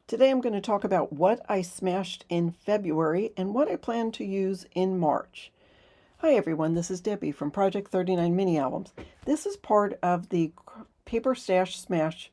Today I'm going to talk about what I smashed in February and what I plan to use in March. Hi everyone, this is Debbie from Project 39 Mini Albums. This is part of the Paper Stash Smash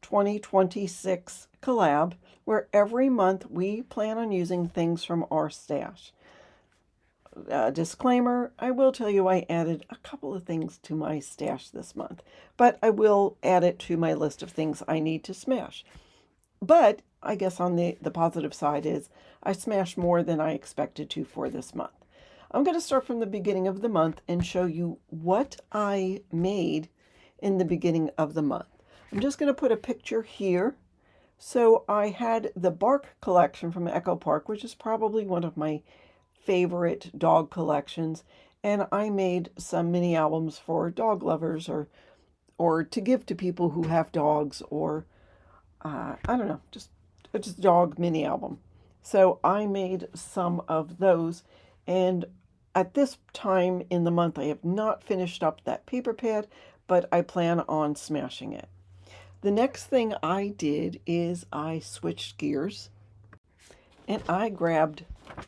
2026 collab, where every month we plan on using things from our stash. Disclaimer, I will tell you I added a couple of things to my stash this month, but I will add it to my list of things I need to smash. But I guess on the positive side is I smashed more than I expected to for this month. I'm going to start from the beginning of the month and show you what I made in the beginning of the month. I'm just going to put a picture here. So I had the Bark collection from Echo Park, which is probably one of my favorite dog collections, and I made some mini albums for dog lovers or to give to people who have dogs, or I don't know, just dog mini album. So I made some of those, and at this time in the month I have not finished up that paper pad, but I plan on smashing it. The next thing I did is I switched gears and I grabbed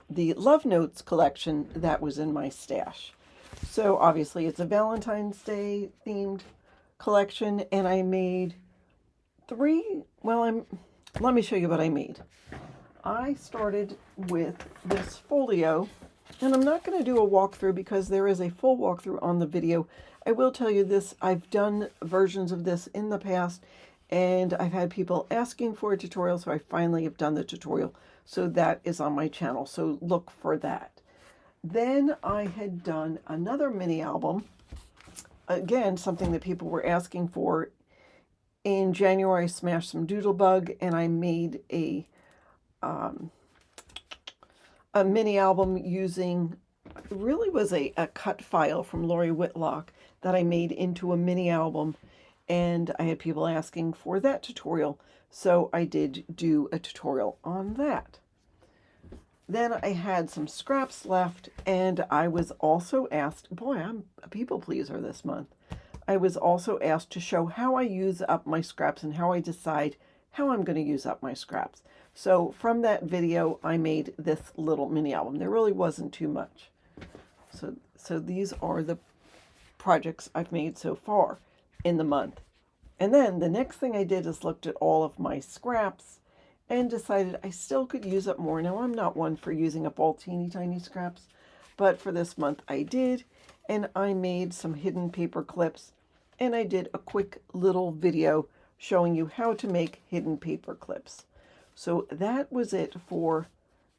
the Love Notes collection that was in my stash. So obviously it's a Valentine's Day themed collection, and I made let me show you what I made. I started with this folio, and I'm not going to do a walkthrough because there is a full walkthrough on the video. I will tell you this, I've done versions of this in the past, and I've had people asking for a tutorial, so I finally have done the tutorial. So that is on my channel, so look for that. Then I had done another mini album, again, something that people were asking for. In January, I smashed some Doodlebug, and I made a mini album using, really was a cut file from Lori Whitlock that I made into a mini album, and I had people asking for that tutorial, so I did do a tutorial on that. Then I had some scraps left, and I was also asked, boy, I'm a people pleaser this month. I was also asked to show how I use up my scraps and how I decide how I'm going to use up my scraps. So from that video, I made this little mini album. There really wasn't too much. So these are the projects I've made so far in the month. And then the next thing I did is looked at all of my scraps and decided I still could use up more. Now, I'm not one for using up all teeny tiny scraps, but for this month I did. And I made some hidden paper clips, and I did a quick little video showing you how to make hidden paper clips. So that was it for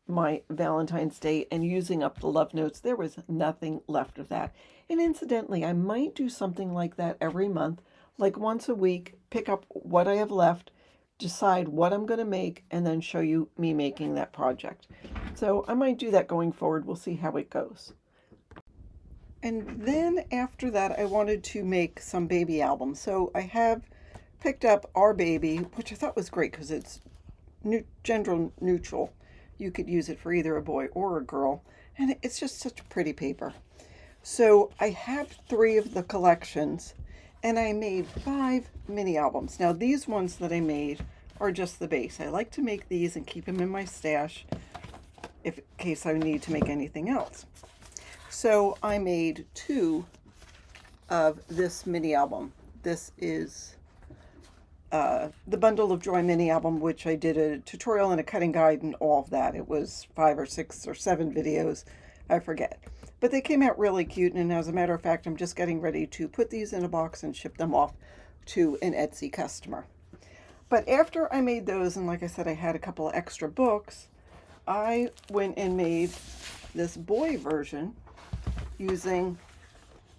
my Valentine's Day and using up the Love Notes. There was nothing left of that. And incidentally, I might do something like that every month, like once a week, pick up what I have left, decide what I'm going to make, and then show you me making that project. So I might do that going forward. We'll see how it goes. And then after that, I wanted to make some baby albums. So I have picked up Our Baby, which I thought was great because it's gender neutral. You could use it for either a boy or a girl. And it's just such a pretty paper. So I have 3 of the collections, and I made 5 mini albums. Now these ones that I made are just the base. I like to make these and keep them in my stash in case I need to make anything else. So I made 2 of this mini album. This is the Bundle of Joy mini album, which I did a tutorial and a cutting guide and all of that. It was 5 or 6 or 7 videos, I forget. But they came out really cute, and as a matter of fact, I'm just getting ready to put these in a box and ship them off to an Etsy customer. But after I made those, and like I said, I had a couple of extra books, I went and made this boy version using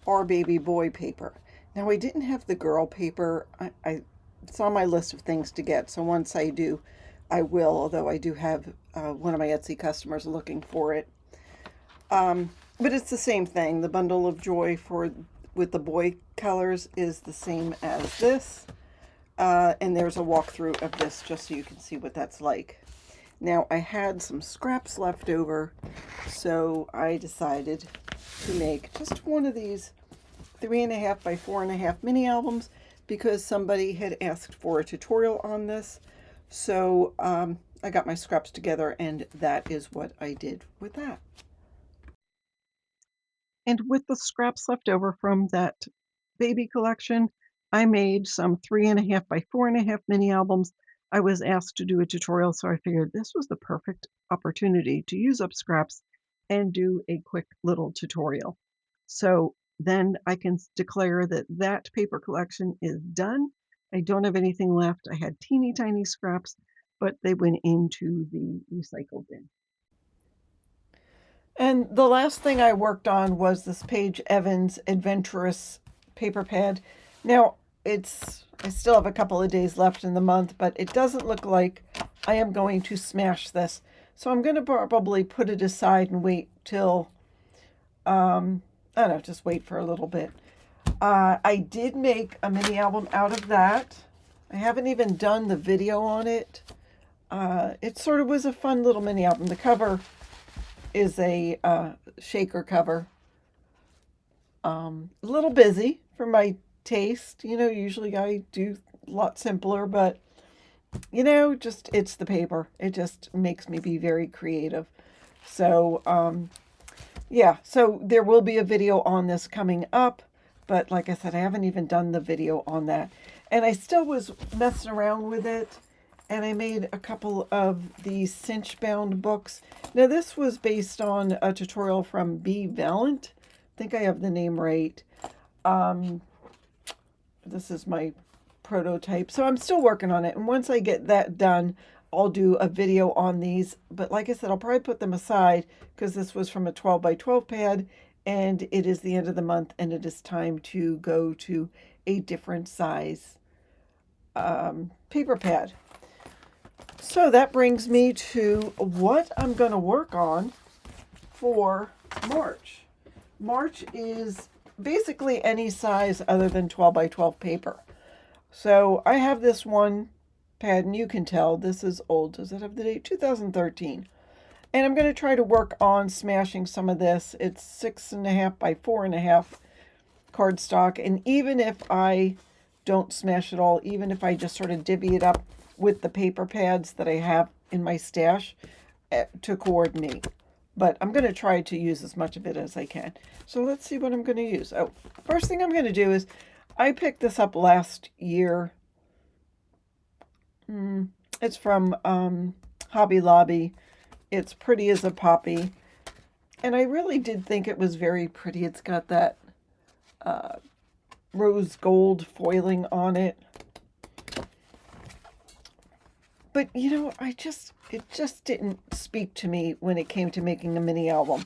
Our Baby boy paper. Now I didn't have the girl paper. It's on my list of things to get, so once I do, I will, although I do have one of my Etsy customers looking for it. But it's the same thing. The Bundle of Joy with the boy colors is the same as this, and there's a walkthrough of this just so you can see what that's like. Now I had some scraps left over, so I decided to make just one of these 3.5 by 4.5 mini albums because somebody had asked for a tutorial on this. So I got my scraps together, and that is what I did with that. And with the scraps left over from that baby collection, I made some 3.5 by 4.5 mini albums. I was asked to do a tutorial, so I figured this was the perfect opportunity to use up scraps and do a quick little tutorial. So then I can declare that that paper collection is done. I don't have anything left. I had teeny tiny scraps, but they went into the recycle bin. And the last thing I worked on was this Paige Evans Adventurous paper pad. Now, I still have a couple of days left in the month, but it doesn't look like I am going to smash this. So I'm going to probably put it aside and wait till, I don't know, just wait for a little bit. I did make a mini album out of that. I haven't even done the video on it. It sort of was a fun little mini album. The cover is a shaker cover. A little busy for my taste. Usually I do a lot simpler, but just it's the paper. It just makes me be very creative. So, yeah, so there will be a video on this coming up, but like I said, I haven't even done the video on that. And I still was messing around with it, and I made a couple of these cinch bound books. Now this was based on a tutorial from Valentine. I think I have the name right. This is my prototype. So I'm still working on it. And once I get that done, I'll do a video on these. But like I said, I'll probably put them aside because this was from a 12 by 12 pad and it is the end of the month and it is time to go to a different size paper pad. So that brings me to what I'm going to work on for March. March is basically any size other than 12 by 12 paper. So I have this one pad, and you can tell this is old. Does it have the date? 2013. And I'm going to try to work on smashing some of this. It's 6.5 by 4.5 cardstock. And even if I don't smash it all, even if I just sort of divvy it up with the paper pads that I have in my stash to coordinate. But I'm going to try to use as much of it as I can. So let's see what I'm going to use. Oh, first thing I'm going to do is I picked this up last year. It's from Hobby Lobby. It's pretty as a poppy. And I really did think it was very pretty. It's got that rose gold foiling on it. But, it just didn't speak to me when it came to making a mini album.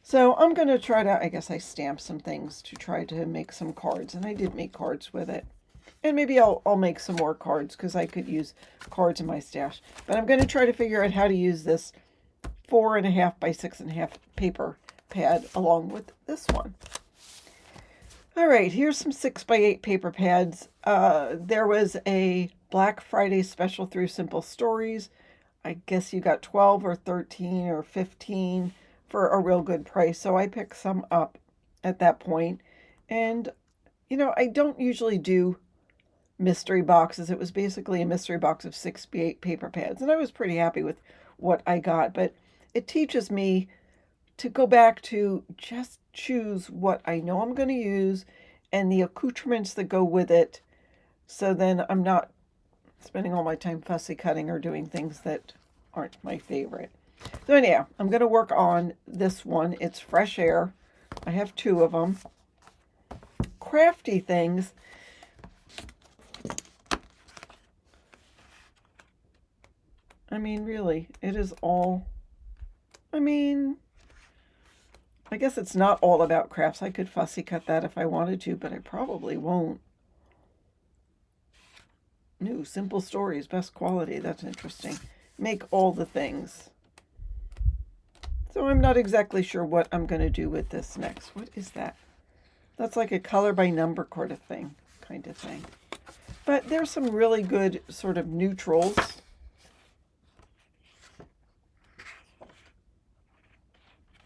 So I'm going to try to, I guess I stamped some things to try to make some cards. And I did make cards with it. And maybe I'll make some more cards because I could use cards in my stash. But I'm going to try to figure out how to use this 4.5 by 6.5 paper pad along with this one. All right, here's some 6 by 8 paper pads. There was a Black Friday special through Simple Stories. I guess you got 12 or 13 or 15 for a real good price. So I picked some up at that point. And, I don't usually do mystery boxes. It was basically a mystery box of 6 by 8 paper pads. And I was pretty happy with what I got. But it teaches me to go back to just choose what I know I'm going to use and the accoutrements that go with it. So then I'm not spending all my time fussy cutting or doing things that aren't my favorite. So anyhow, I'm going to work on this one. It's Fresh Air. I have 2 of them. Crafty things. I mean, really, it is all, I guess it's not all about crafts. I could fussy cut that if I wanted to, but I probably won't. New Simple Stories, best quality. That's interesting. Make all the things. So I'm not exactly sure what I'm going to do with this next. What is that? That's like a color by number kind of thing. But there's some really good sort of neutrals.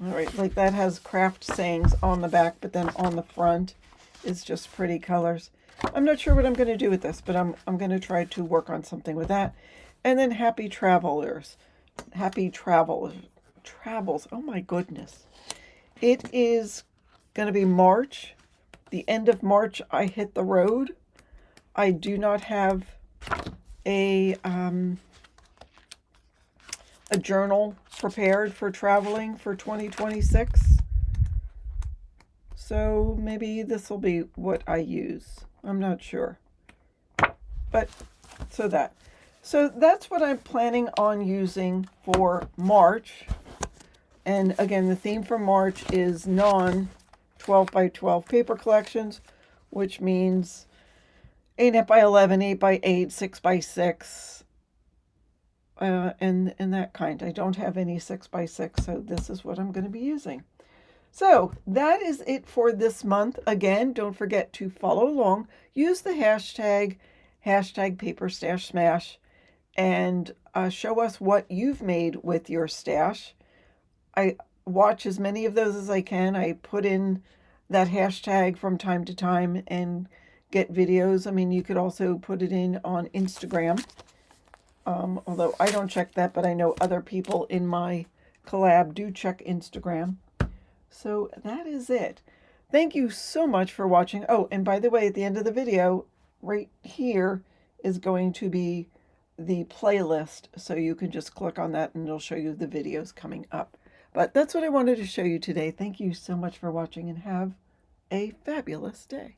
All right, like that has craft sayings on the back, but then on the front is just pretty colors. I'm not sure what I'm going to do with this, but I'm going to try to work on something with that. And then happy travelers. Happy travels. Oh my goodness. It is going to be March. The end of March, I hit the road. I do not have a a journal prepared for traveling for 2026. So maybe this will be what I use. I'm not sure. But so that's what I'm planning on using for March. And again, the theme for March is non 12 by 12 paper collections, which means 8 by 11, 8 by 8, 6 by 6, and that kind. I don't have any 6 by 6, so this is what I'm going to be using. So that is it for this month. Again, don't forget to follow along. Use the hashtag #paperstashsmash and show us what you've made with your stash. I watch as many of those as I can. I put in that hashtag from time to time and get videos. I mean, you could also put it in on Instagram, although I don't check that, but I know other people in my collab do check Instagram. So that is it. Thank you so much for watching. Oh, and by the way, at the end of the video, right here is going to be the playlist. So you can just click on that and it'll show you the videos coming up. But that's what I wanted to show you today. Thank you so much for watching and have a fabulous day.